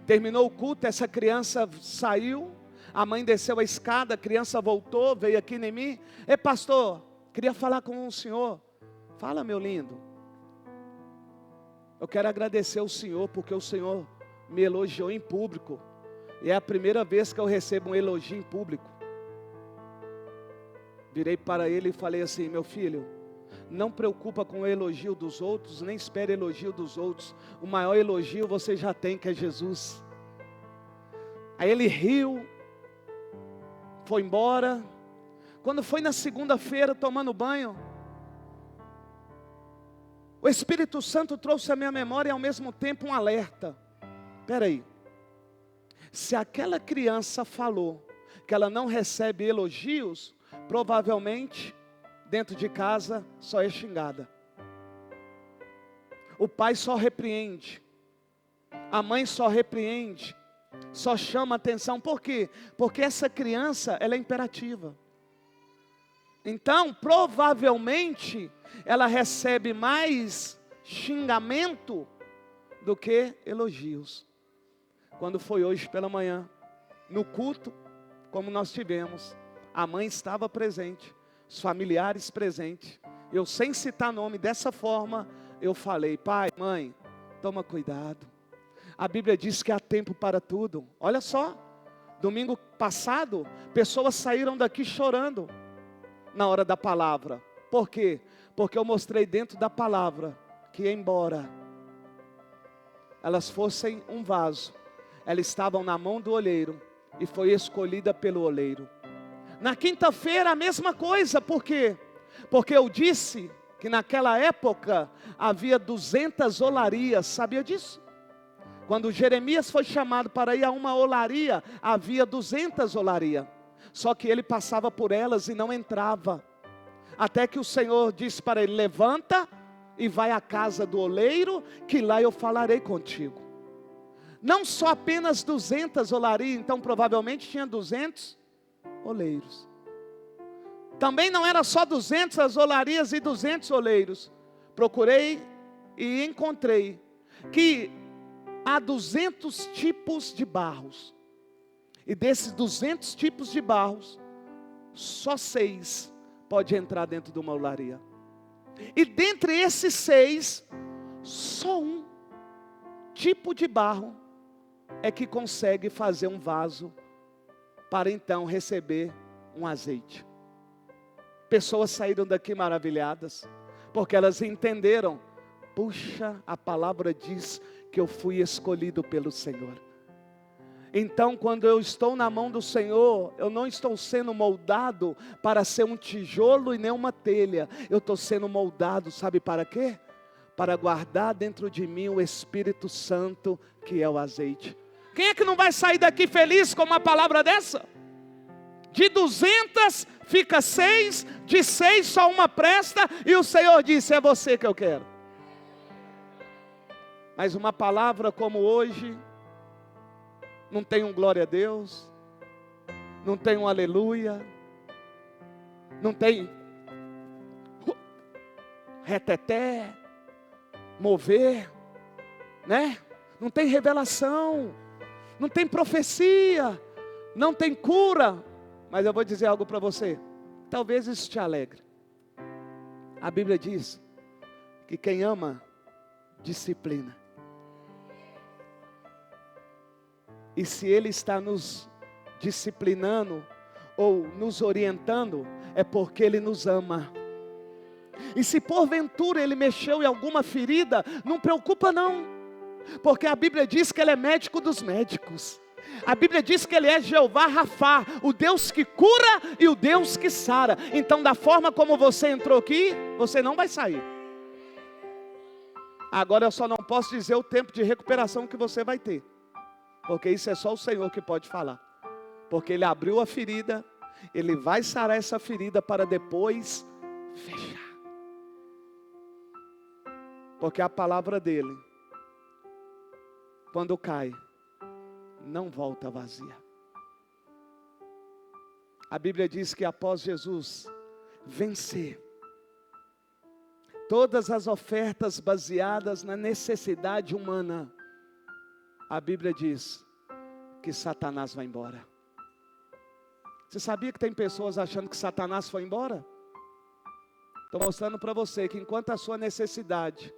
Speaker 1: Terminou o culto, essa criança saiu, a mãe desceu a escada, a criança voltou, veio aqui em mim: ei pastor, queria falar com o senhor. Fala, meu lindo. Eu quero agradecer ao Senhor, porque o Senhor me elogiou em público, e é a primeira vez que eu recebo um elogio em público. Virei para ele e falei assim: meu filho, não preocupa com o elogio dos outros, nem espere elogio dos outros. O maior elogio você já tem, que é Jesus. Aí ele riu, foi embora. Quando foi na segunda-feira, tomando banho, o Espírito Santo trouxe à minha memória e ao mesmo tempo um alerta. Espera aí, se aquela criança falou que ela não recebe elogios, provavelmente dentro de casa só é xingada. O pai só repreende, a mãe só repreende, só chama atenção. Por quê? Porque essa criança, ela é imperativa. Então, provavelmente, ela recebe mais xingamento do que elogios. Quando foi hoje pela manhã, no culto, como nós tivemos, a mãe estava presente, os familiares presentes. Eu, sem citar nome, dessa forma, eu falei: pai, mãe, toma cuidado. A Bíblia diz que há tempo para tudo. Olha só, domingo passado, pessoas saíram daqui chorando na hora da palavra. Por quê? Porque eu mostrei dentro da palavra que, embora elas fossem um vaso, elas estavam na mão do oleiro e foi escolhida pelo oleiro. Na quinta-feira a mesma coisa. Por quê? Porque eu disse que naquela época havia 200 olarias. Sabia disso? Quando Jeremias foi chamado para ir a uma olaria, havia 200 olarias. Só que ele passava por elas e não entrava. Até que o Senhor disse para ele: levanta e vai à casa do oleiro, que lá eu falarei contigo. Não só apenas 200 olarias, então provavelmente tinha 200 oleiros. Também não era só 200 olarias e 200 oleiros. Procurei e encontrei que há 200 tipos de barros. E desses 200 tipos de barros, só 6 pode entrar dentro de uma olaria. E dentre esses 6, só um tipo de barro é que consegue fazer um vaso para então receber um azeite. Pessoas saíram daqui maravilhadas, porque elas entenderam: puxa, a palavra diz que eu fui escolhido pelo Senhor. Então, quando eu estou na mão do Senhor, eu não estou sendo moldado para ser um tijolo e nem uma telha. Eu estou sendo moldado, sabe para quê? Para guardar dentro de mim o Espírito Santo, que é o azeite. Quem é que não vai sair daqui feliz com uma palavra dessa? De 200 fica 6, de 6 só uma presta, e o Senhor disse, é você que eu quero. Mas uma palavra como hoje, não tem um glória a Deus, não tem um aleluia, não tem reteté, mover, né? Não tem revelação, não tem profecia, não tem cura. Mas eu vou dizer algo para você, talvez isso te alegre. A Bíblia diz que quem ama, disciplina. E se Ele está nos disciplinando ou nos orientando, é porque Ele nos ama. E se porventura Ele mexeu em alguma ferida, não preocupa não, porque a Bíblia diz que Ele é médico dos médicos. A Bíblia diz que Ele é Jeová Rafá, o Deus que cura e o Deus que sara. Então, da forma como você entrou aqui, você não vai sair. Agora eu só não posso dizer o tempo de recuperação que você vai ter, porque isso é só o Senhor que pode falar. Porque Ele abriu a ferida, Ele vai sarar essa ferida para depois fechar. Porque a palavra dEle, quando cai, não volta vazia. A Bíblia diz que após Jesus vencer todas as ofertas baseadas na necessidade humana, a Bíblia diz que Satanás vai embora. Você sabia que tem pessoas achando que Satanás foi embora? Estou mostrando para você que enquanto a sua necessidade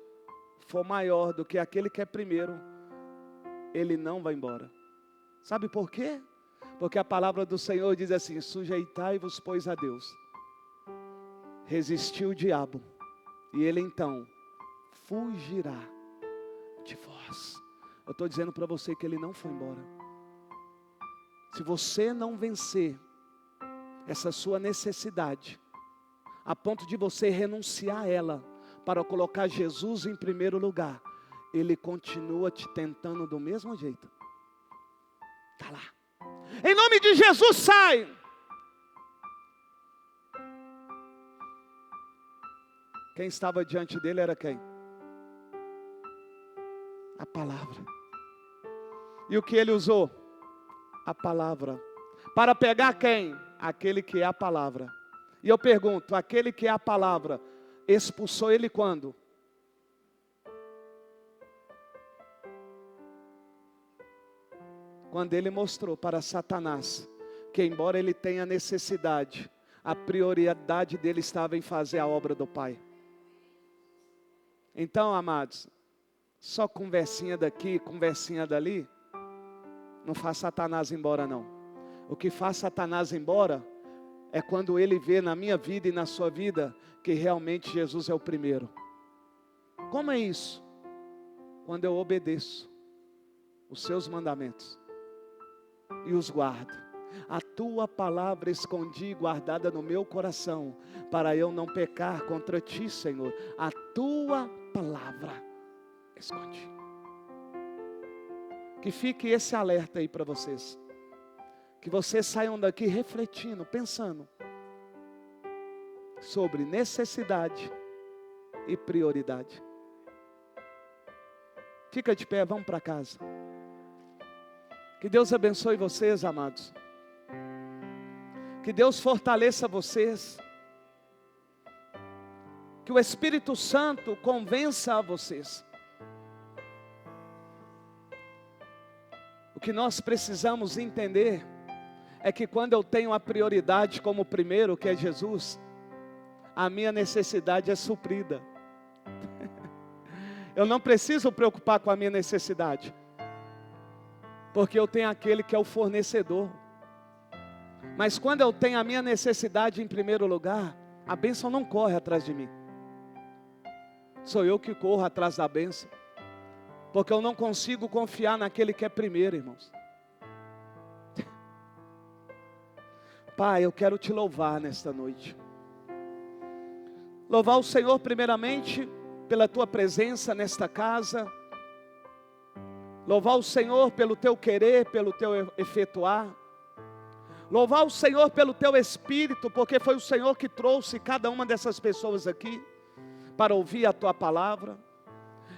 Speaker 1: for maior do que aquele que é primeiro, ele não vai embora. Sabe por quê? Porque a palavra do Senhor diz assim: sujeitai-vos, pois, a Deus. Resistiu o diabo, e ele então fugirá de vós. Eu estou dizendo para você que ele não foi embora. Se você não vencer essa sua necessidade, a ponto de você renunciar a ela, para colocar Jesus em primeiro lugar, ele continua te tentando do mesmo jeito. Está lá. Em nome de Jesus, sai. Quem estava diante dele era quem? A palavra. E o que ele usou? A palavra. Para pegar quem? Aquele que é a palavra. E eu pergunto, aquele que é a palavra, expulsou ele quando? Quando ele mostrou para Satanás que, embora ele tenha necessidade, a prioridade dele estava em fazer a obra do Pai. Então, amados, só conversinha daqui, conversinha dali, não faz Satanás embora não. O que faz Satanás embora é quando ele vê na minha vida e na sua vida que realmente Jesus é o primeiro. Como é isso? Quando eu obedeço os seus mandamentos e os guardo. A tua palavra escondi guardada no meu coração, para eu não pecar contra ti, Senhor. A tua palavra escondi. Que fique esse alerta aí para vocês. Que vocês saiam daqui refletindo, pensando sobre necessidade e prioridade. Fica de pé, vamos para casa. Que Deus abençoe vocês, amados. Que Deus fortaleça vocês. Que o Espírito Santo convença a vocês. O que nós precisamos entender é que quando eu tenho a prioridade como primeiro, que é Jesus, a minha necessidade é suprida. Eu não preciso preocupar com a minha necessidade, porque eu tenho aquele que é o fornecedor. Mas quando eu tenho a minha necessidade em primeiro lugar, a bênção não corre atrás de mim. Sou eu que corro atrás da bênção, porque eu não consigo confiar naquele que é primeiro, irmãos. Pai, eu quero te louvar nesta noite. Louvar o Senhor primeiramente pela tua presença nesta casa. Louvar o Senhor pelo teu querer, pelo teu efetuar. Louvar o Senhor pelo teu Espírito, porque foi o Senhor que trouxe cada uma dessas pessoas aqui para ouvir a tua palavra.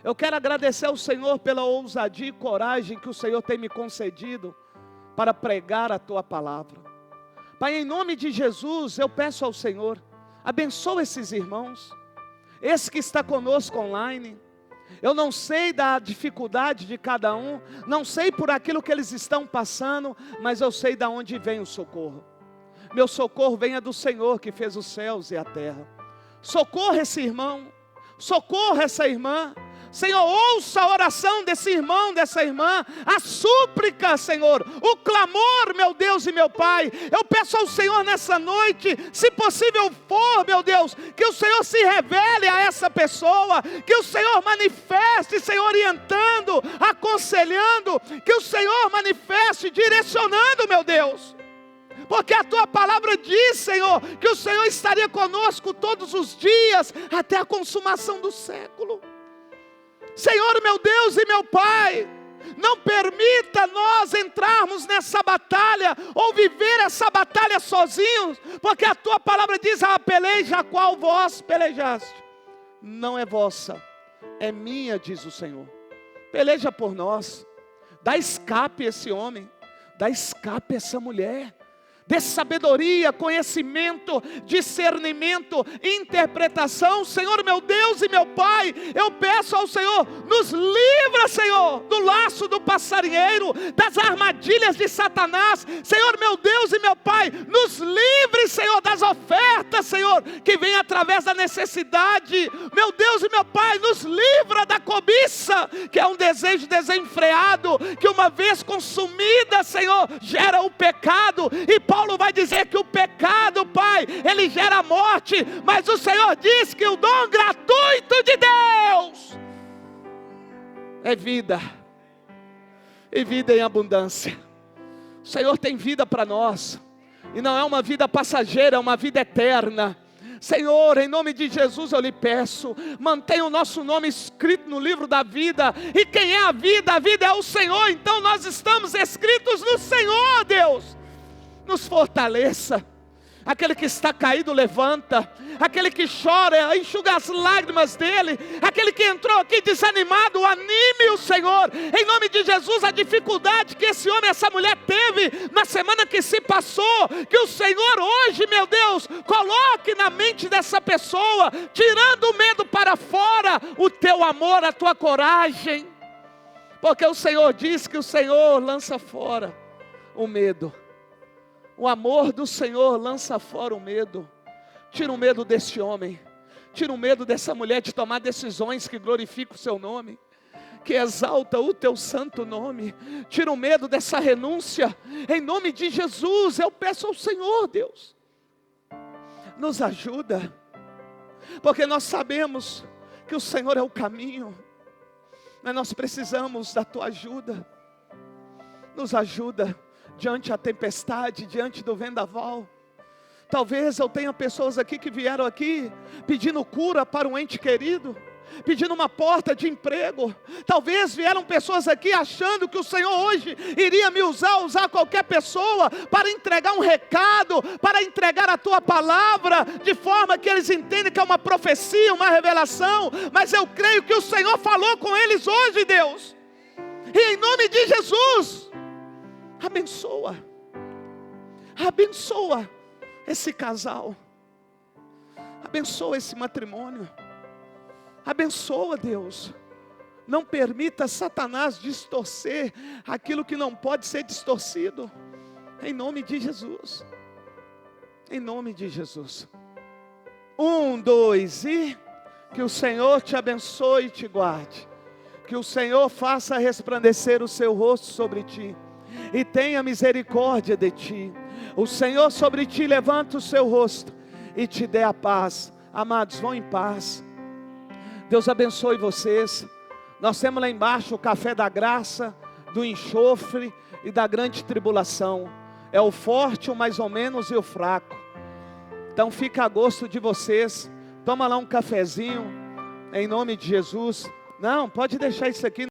Speaker 1: Eu quero agradecer ao Senhor pela ousadia e coragem que o Senhor tem me concedido para pregar a tua palavra. Pai, em nome de Jesus, eu peço ao Senhor, abençoa esses irmãos, esse que está conosco online. Eu não sei da dificuldade de cada um, não sei por aquilo que eles estão passando, mas eu sei de onde vem o socorro. Meu socorro venha do Senhor que fez os céus e a terra. Socorra esse irmão, socorra essa irmã. Senhor, ouça a oração desse irmão, dessa irmã, a súplica, Senhor, o clamor, meu Deus e meu Pai. Eu peço ao Senhor nessa noite, se possível for, meu Deus, que o Senhor se revele a essa pessoa, que o Senhor manifeste, Senhor, orientando, aconselhando, que o Senhor manifeste, direcionando, meu Deus. Porque a tua palavra diz, Senhor, que o Senhor estaria conosco todos os dias, até a consumação do século. Senhor, meu Deus e meu Pai, não permita nós entrarmos nessa batalha, ou viver essa batalha sozinhos, porque a tua palavra diz, a peleja a qual vós pelejaste, não é vossa, é minha, diz o Senhor. Peleja por nós, dá escape a esse homem, dá escape a essa mulher, dê sabedoria, conhecimento, discernimento, interpretação. Senhor, meu Deus e meu Pai, eu peço ao Senhor, nos livra, Senhor, do laço do passarinheiro, das armadilhas de Satanás. Senhor, meu Deus e meu Pai, nos livre, Senhor, das ofertas, Senhor, que vem através da necessidade. Meu Deus e meu Pai, nos livra da cobiça, que é um desejo desenfreado, que uma vez consumida, Senhor, gera o pecado. E Paulo vai dizer que o pecado, Pai, ele gera morte, mas o Senhor diz que o dom gratuito de Deus é vida, e vida em abundância. O Senhor tem vida para nós, e não é uma vida passageira, é uma vida eterna. Senhor, em nome de Jesus eu lhe peço, mantenha o nosso nome escrito no livro da vida. E quem é a vida? A vida é o Senhor. Então nós estamos escritos no Senhor, Deus. Nos fortaleça. Aquele que está caído, levanta. Aquele que chora, enxuga as lágrimas dele. Aquele que entrou aqui desanimado, anime o Senhor. Em nome de Jesus, a dificuldade que esse homem, essa mulher teve na semana que se passou, que o Senhor hoje, meu Deus, coloque na mente dessa pessoa, tirando o medo para fora, o teu amor, a tua coragem. Porque o Senhor diz que o Senhor lança fora o medo. O amor do Senhor lança fora o medo. Tira o medo desse homem. Tira o medo dessa mulher de tomar decisões que glorificam o seu nome, que exalta o teu santo nome. Tira o medo dessa renúncia. Em nome de Jesus, eu peço ao Senhor, Deus, nos ajuda. Porque nós sabemos que o Senhor é o caminho, mas nós precisamos da tua ajuda. Nos ajuda diante da tempestade, diante do vendaval. Talvez eu tenha pessoas aqui que vieram aqui pedindo cura para um ente querido, pedindo uma porta de emprego. Talvez vieram pessoas aqui achando que o Senhor hoje iria me usar qualquer pessoa para entregar um recado, para entregar a tua palavra, de forma que eles entendem que é uma profecia, uma revelação. Mas eu creio que o Senhor falou com eles hoje, Deus. E em nome de Jesus, abençoa esse casal, abençoa esse matrimônio, abençoa, Deus. Não permita Satanás distorcer aquilo que não pode ser distorcido, em nome de Jesus, em nome de Jesus. 1, 2 e que o Senhor te abençoe e te guarde, que o Senhor faça resplandecer o seu rosto sobre ti e tenha misericórdia de ti. O Senhor sobre ti levanta o seu rosto e te dê a paz. Amados, vão em paz. Deus abençoe vocês. Nós temos lá embaixo o café da graça, do enxofre e da grande tribulação. É o forte, o mais ou menos e o fraco. Então fica a gosto de vocês. Toma lá um cafezinho, em nome de Jesus. Não, pode deixar isso aqui.